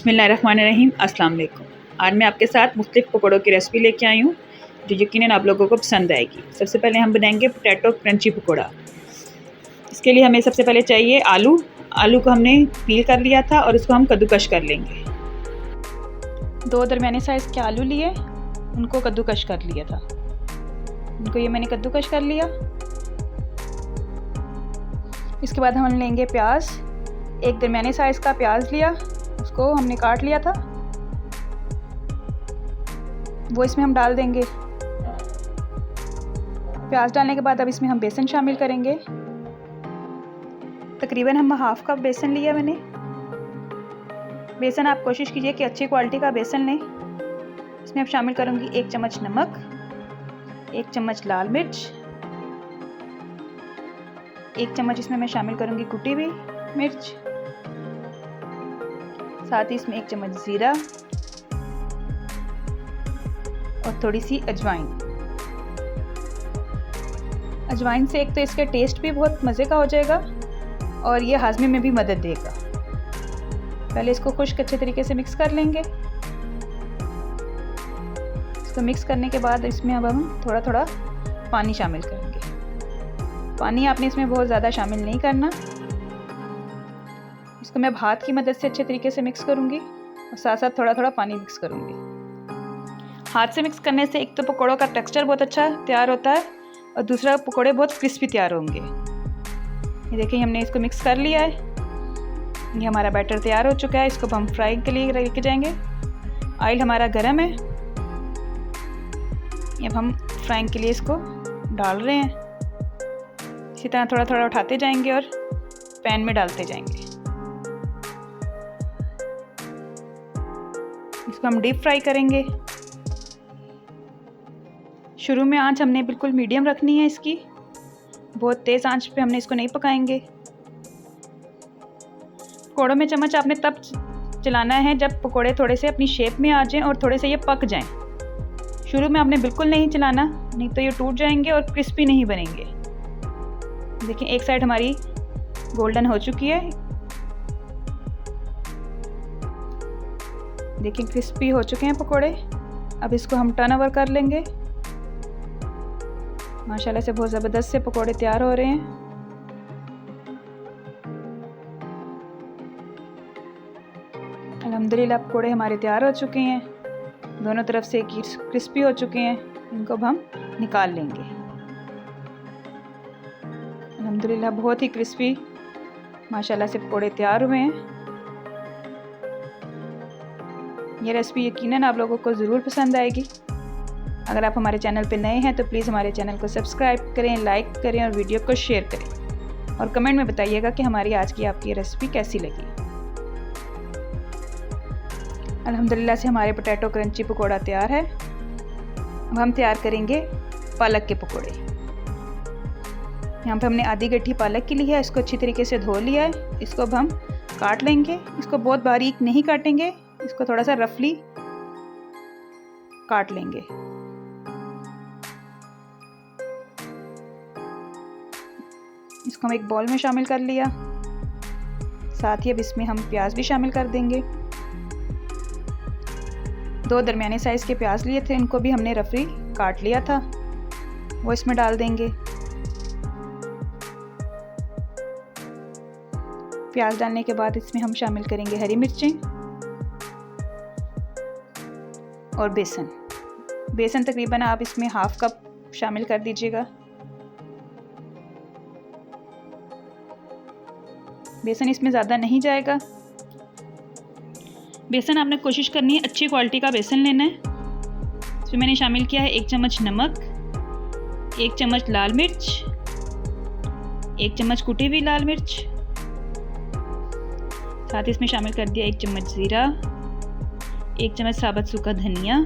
बिस्मिल्लाहिर्रहमानिर्रहीम। अस्सलाम वालेकुम। आज मैं आपके साथ मुख्तलिफ़ पकौड़ों की रेसिपी लेके आई हूँ जो यकीनन आप लोगों को पसंद आएगी। सबसे पहले हम बनाएंगे पोटैटो क्रंची पकौड़ा। इसके लिए हमें सबसे पहले चाहिए आलू। आलू को हमने पील कर लिया था और इसको हम कद्दूकश कर लेंगे। 2 दरमियाने साइज़ के आलू लिए, उनको कद्दूकश कर लिया था। उनको ये मैंने कद्दूकश कर लिया। इसके बाद हम लेंगे प्याज। 1 दरमियाने साइज़ का प्याज लिया, उसको हमने काट लिया था, वो इसमें हम डाल देंगे। प्याज डालने के बाद अब इसमें हम बेसन शामिल करेंगे। तकरीबन हम हाफ कप बेसन लिया मैंने। बेसन आप कोशिश कीजिए कि अच्छी क्वालिटी का बेसन लें। इसमें अब शामिल करूंगी 1 चम्मच नमक, 1 चम्मच लाल मिर्च, 1 चम्मच इसमें मैं शामिल करूंगी कुटी हुई मिर्च, साथ ही इसमें 1 चम्मच ज़ीरा और थोड़ी सी अजवाइन। अजवाइन से एक तो इसका टेस्ट भी बहुत मज़े का हो जाएगा और ये हाजमे में भी मदद देगा। पहले इसको खुश्क अच्छे तरीके से मिक्स कर लेंगे। इसको मिक्स करने के बाद इसमें अब हम थोड़ा थोड़ा पानी शामिल करेंगे। पानी आपने इसमें बहुत ज़्यादा शामिल नहीं करना। इसको मैं हाथ की मदद से अच्छे तरीके से मिक्स करूँगी और साथ साथ थोड़ा थोड़ा पानी मिक्स करूँगी। हाथ से मिक्स करने से एक तो पकौड़ों का टेक्सचर बहुत अच्छा तैयार होता है और दूसरा पकौड़े बहुत क्रिस्पी तैयार होंगे। ये देखिए हमने इसको मिक्स कर लिया है। ये हमारा बैटर तैयार हो चुका है। इसको हम फ्राई के लिए लेके जाएंगे। ऑयल हमारा गर्म है। अब हम फ्राइंग के लिए इसको डाल रहे हैं। इसी तरह थोड़ा थोड़ा उठाते जाएंगे और पैन में डालते जाएंगे। इसको हम डीप फ्राई करेंगे। शुरू में आंच हमने बिल्कुल मीडियम रखनी है इसकी, बहुत तेज़ आंच पे हमने इसको नहीं पकाएंगे। पकौड़ों में चम्मच आपने तब चलाना है जब पकौड़े थोड़े से अपनी शेप में आ जाएं और थोड़े से ये पक जाएं। शुरू में आपने बिल्कुल नहीं चलाना, नहीं तो ये टूट जाएंगे और क्रिस्पी नहीं बनेंगे। देखिए एक साइड हमारी गोल्डन हो चुकी है। देखिए क्रिस्पी हो चुके हैं पकोड़े। अब इसको हम टर्न ओवर कर लेंगे। माशाल्लाह से बहुत ज़बरदस्त से पकोड़े तैयार हो रहे हैं। अल्हम्दुलिल्लाह पकोड़े हमारे तैयार हो चुके हैं। दोनों तरफ से क्रिस्पी हो चुके हैं। इनको अब हम निकाल लेंगे। अल्हम्दुलिल्लाह बहुत ही क्रिस्पी माशाल्लाह से पकोड़े तैयार हुए हैं। ये रेसिपी यकीनन आप लोगों को ज़रूर पसंद आएगी। अगर आप हमारे चैनल पे नए हैं तो प्लीज़ हमारे चैनल को सब्सक्राइब करें, लाइक करें और वीडियो को शेयर करें और कमेंट में बताइएगा कि हमारी आज की आपकी रेसिपी कैसी लगी। अल्हम्दुलिल्लाह से हमारे पोटैटो क्रंची पकौड़ा तैयार है। अब हम तैयार करेंगे पालक के पकौड़े। यहाँ पे हमने आधी गट्ठी पालक की ली है। इसको अच्छी तरीके से धो लिया है। इसको अब हम काट लेंगे। इसको बहुत बारीक नहीं काटेंगे, इसको थोड़ा सा रफली काट लेंगे। इसको हम एक बॉल में शामिल कर लिया। साथ ही अब इसमें हम प्याज भी शामिल कर देंगे। 2 दरमियाने साइज़ के प्याज लिए थे, इनको भी हमने रफली काट लिया था, वो इसमें डाल देंगे। प्याज डालने के बाद इसमें हम शामिल करेंगे हरी मिर्चें और बेसन। बेसन तकरीबन आप इसमें हाफ कप शामिल कर दीजिएगा। बेसन इसमें ज़्यादा नहीं जाएगा। बेसन आपने कोशिश करनी है अच्छी क्वालिटी का बेसन लेना है। इसमें मैंने शामिल किया है 1 चम्मच नमक, 1 चम्मच लाल मिर्च, 1 चम्मच कुटी हुई लाल मिर्च, साथ ही इसमें शामिल कर दिया 1 चम्मच ज़ीरा, 1 चम्मच साबुत सूखा धनिया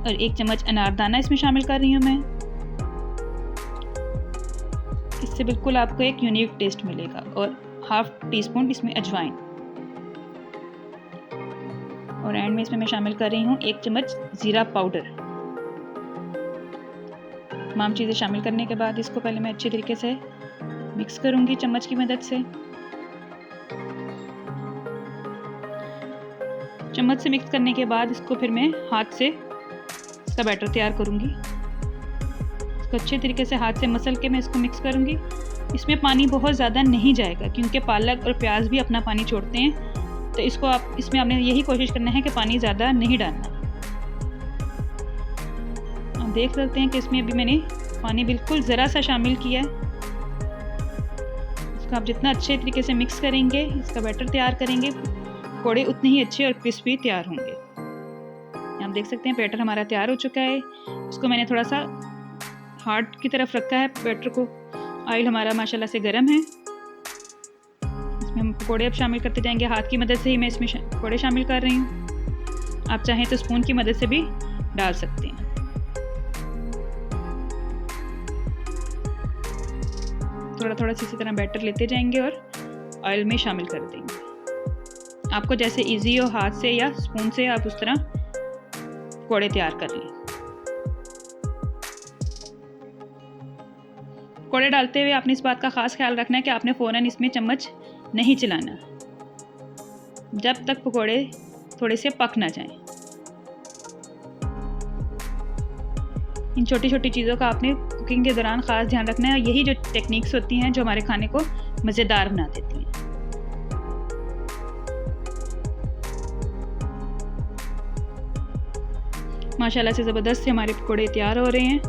और 1 चम्मच अनारदाना इसमें शामिल कर रही हूँ मैं। इससे बिल्कुल आपको एक यूनिक टेस्ट मिलेगा। और हाफ टी स्पून इसमें अजवाइन और एंड में इसमें मैं शामिल कर रही हूँ 1 चम्मच ज़ीरा पाउडर। तमाम चीज़ें शामिल करने के बाद इसको पहले मैं अच्छे तरीके से मिक्स करूँगी चम्मच की मदद से। चम्मच से मिक्स करने के बाद इसको फिर मैं हाथ से इसका बैटर तैयार करूँगी। इसको अच्छे तरीके से हाथ से मसल के मैं इसको मिक्स करूँगी। इसमें पानी बहुत ज़्यादा नहीं जाएगा क्योंकि पालक और प्याज भी अपना पानी छोड़ते हैं, तो इसमें आपने यही कोशिश करना है कि पानी ज़्यादा नहीं डालना। आप देख सकते हैं कि इसमें अभी मैंने पानी बिल्कुल ज़रा सा शामिल किया है। इसको आप जितना अच्छे तरीके से मिक्स करेंगे, इसका बैटर तैयार करेंगे, पकौड़े उतने ही अच्छे और क्रिस्पी तैयार होंगे। आप देख सकते हैं बैटर हमारा तैयार हो चुका है। इसको मैंने थोड़ा सा हार्ड की तरफ रखा है बैटर को। ऑयल हमारा माशाल्लाह से गर्म है। इसमें हम पकौड़े अब शामिल करते जाएंगे। हाथ की मदद से ही मैं इसमें पकौड़े शामिल कर रही हूँ। आप चाहें तो स्पून की मदद से भी डाल सकते हैं। थोड़ा थोड़ा इसी तरह बैटर लेते जाएंगे और ऑयल में शामिल कर देंगे। आपको जैसे इजी हो हाथ से या स्पून से आप उस तरह पकौड़े तैयार कर लें। पकौड़े डालते हुए आपने इस बात का ख़ास ख्याल रखना है कि आपने फ़ौरन इसमें चम्मच नहीं चलाना जब तक पकौड़े थोड़े से पक ना जाएं। इन छोटी छोटी चीज़ों का आपने कुकिंग के दौरान ख़ास ध्यान रखना है। यही जो टेक्निक्स होती हैं जो हमारे खाने को मज़ेदार बना देती हैं। माशाल्लाह से ज़बरदस्त से हमारे पकौड़े तैयार हो रहे हैं।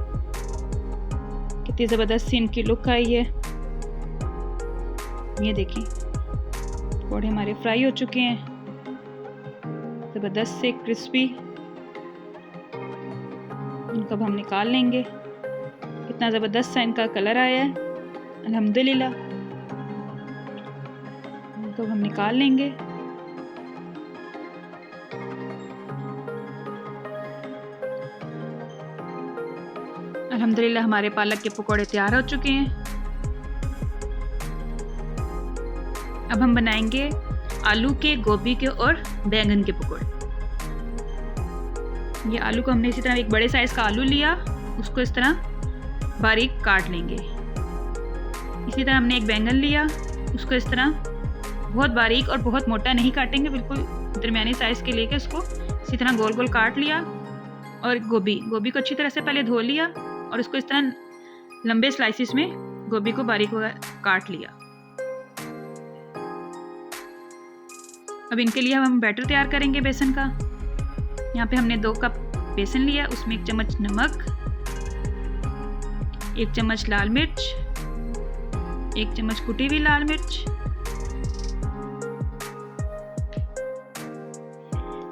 कितनी ज़बरदस्त सी इनकी लुक आई है। ये देखिए पकौड़े हमारे फ्राई हो चुके हैं, ज़बरदस्त से क्रिस्पी। इनको अब हम निकाल लेंगे। कितना ज़बरदस्त सा इनका कलर आया है अल्हम्दुलिल्लाह। इनको हम निकाल लेंगे। अल्हम्दुलिल्लाह हमारे पालक के पकौड़े तैयार हो चुके हैं। अब हम बनाएंगे आलू के, गोभी के और बैंगन के पकौड़े। ये आलू को हमने इसी तरह एक बड़े साइज़ का आलू लिया, उसको इस तरह बारीक काट लेंगे। इसी तरह हमने एक बैंगन लिया, उसको इस तरह बहुत बारीक और बहुत मोटा नहीं काटेंगे, बिल्कुल दरमियानी साइज़ के लेके उसको इसी तरह गोल गोल काट लिया। और गोभी को अच्छी तरह से पहले धो लिया और उसको इस तरह लंबे स्लाइसिस में गोभी को बारीक काट लिया। अब इनके लिए हम बैटर तैयार करेंगे बेसन का। यहाँ पे हमने 2 कप बेसन लिया, उसमें 1 चम्मच नमक, 1 चम्मच लाल मिर्च, 1 चम्मच कुटी हुई लाल मिर्च,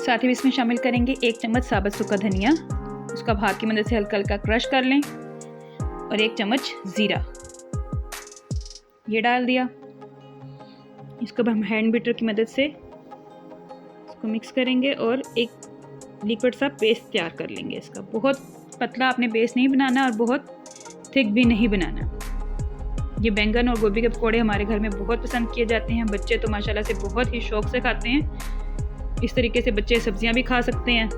साथ ही इसमें शामिल करेंगे 1 चम्मच साबुत सूखा धनिया। उसका हाथ की मदद से हल्का हल्का क्रश कर लें। और 1 चम्मच ज़ीरा ये डाल दिया। इसको हम हैंड बीटर की मदद से इसको मिक्स करेंगे और एक लिक्विड सा पेस्ट तैयार कर लेंगे। इसका बहुत पतला आपने पेस्ट नहीं बनाना और बहुत थिक भी नहीं बनाना। ये बैंगन और गोभी के पकौड़े हमारे घर में बहुत पसंद किए जाते हैं। बच्चे तो माशाल्लाह से बहुत ही शौक़ से खाते हैं। इस तरीके से बच्चे सब्जियां भी खा सकते हैं।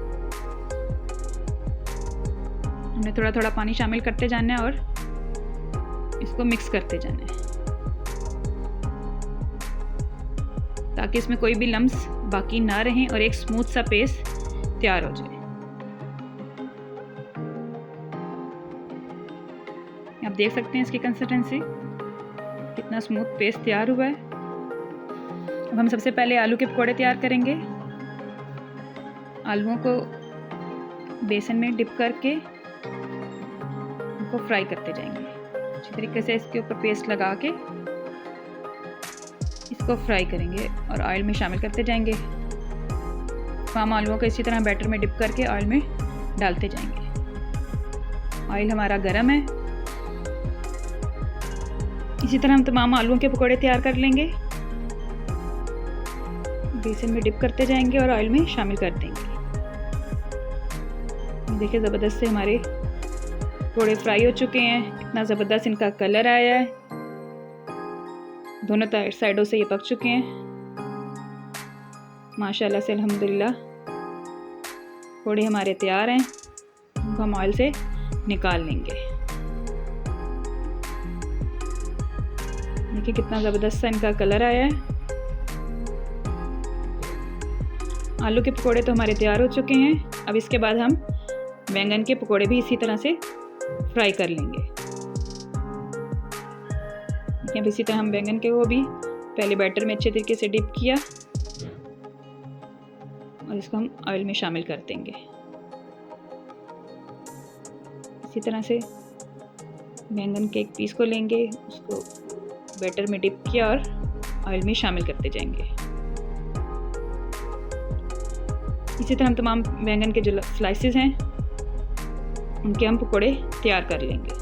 हमें थोड़ा थोड़ा पानी शामिल करते जाना है और इसको मिक्स करते जाना है ताकि इसमें कोई भी लम्स बाकी ना रहें और एक स्मूथ सा पेस्ट तैयार हो जाए। आप देख सकते हैं इसकी कंसिस्टेंसी कितना स्मूथ पेस्ट तैयार हुआ है। अब हम सबसे पहले आलू के पकौड़े तैयार करेंगे। आलूओं को बेसन में डिप करके उनको फ्राई करते जाएंगे। अच्छी तरीके से इसके ऊपर पेस्ट लगा के इसको फ्राई करेंगे और ऑयल में शामिल करते जाएंगे। तमाम आलूओं को इसी तरह बैटर में डिप करके ऑयल में डालते जाएंगे। ऑयल हमारा गर्म है। इसी तरह हम तमाम आलूओं के पकौड़े तैयार कर लेंगे। बेसन में डिप करते जाएंगे और ऑयल में शामिल कर देंगे। देखिए ज़बरदस्त से हमारे पकौड़े फ्राई हो चुके हैं। कितना ज़बरदस्त इनका कलर आया है। दोनों साइडों से ये पक चुके हैं माशाल्लाह से अल्हम्दुलिल्लाह। पकौड़े हमारे तैयार हैं। इनको हम ऑयल से निकाल लेंगे। देखिए कितना ज़बरदस्त सा इनका कलर आया है। आलू के पकोड़े तो हमारे तैयार हो चुके हैं। अब इसके बाद हम बैंगन के पकोड़े भी इसी तरह से फ्राई कर लेंगे। अब इसी तरह हम बैंगन के वो भी पहले बैटर में अच्छे तरीके से डिप किया और इसको हम ऑयल में शामिल कर देंगे। इसी तरह से बैंगन के एक पीस को लेंगे, उसको बैटर में डिप किया और ऑयल में शामिल करते जाएंगे। इसी तरह हम तमाम बैंगन के जो स्लाइसेस हैं उनके हम पकोड़े तैयार कर लेंगे।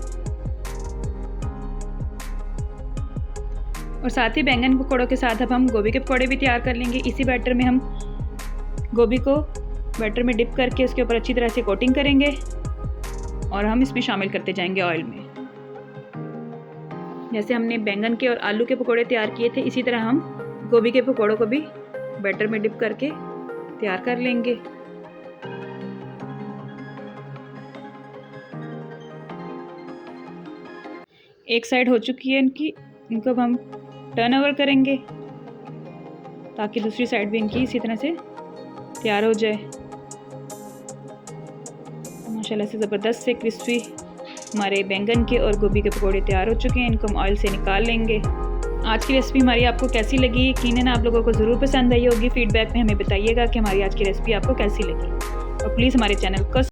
और साथ ही बैंगन पकोड़ों के साथ अब हम गोभी के पकोड़े भी तैयार कर लेंगे। इसी बैटर में हम गोभी को बैटर में डिप करके उसके ऊपर अच्छी तरह से कोटिंग करेंगे और हम इसमें शामिल करते जाएंगे ऑयल में। जैसे हमने बैंगन के और आलू के पकोड़े तैयार किए थे, इसी तरह हम गोभी के पकोड़ों को भी बैटर में डिप करके तैयार कर लेंगे। एक साइड हो चुकी है इनको अब हम टर्न ओवर करेंगे ताकि दूसरी साइड भी इनकी इसी तरह से तैयार हो जाए। माशाल्लाह से ज़बरदस्त से क्रिस्पी हमारे बैंगन के और गोभी के पकोड़े तैयार हो चुके हैं। इनको हम ऑयल से निकाल लेंगे। आज की रेसिपी हमारी आपको कैसी लगी? यकीनन आप लोगों को ज़रूर पसंद आई होगी। फीडबैक में हमें बताइएगा कि हमारी आज की रेसिपी आपको कैसी लगी और प्लीज़ हमारे चैनल को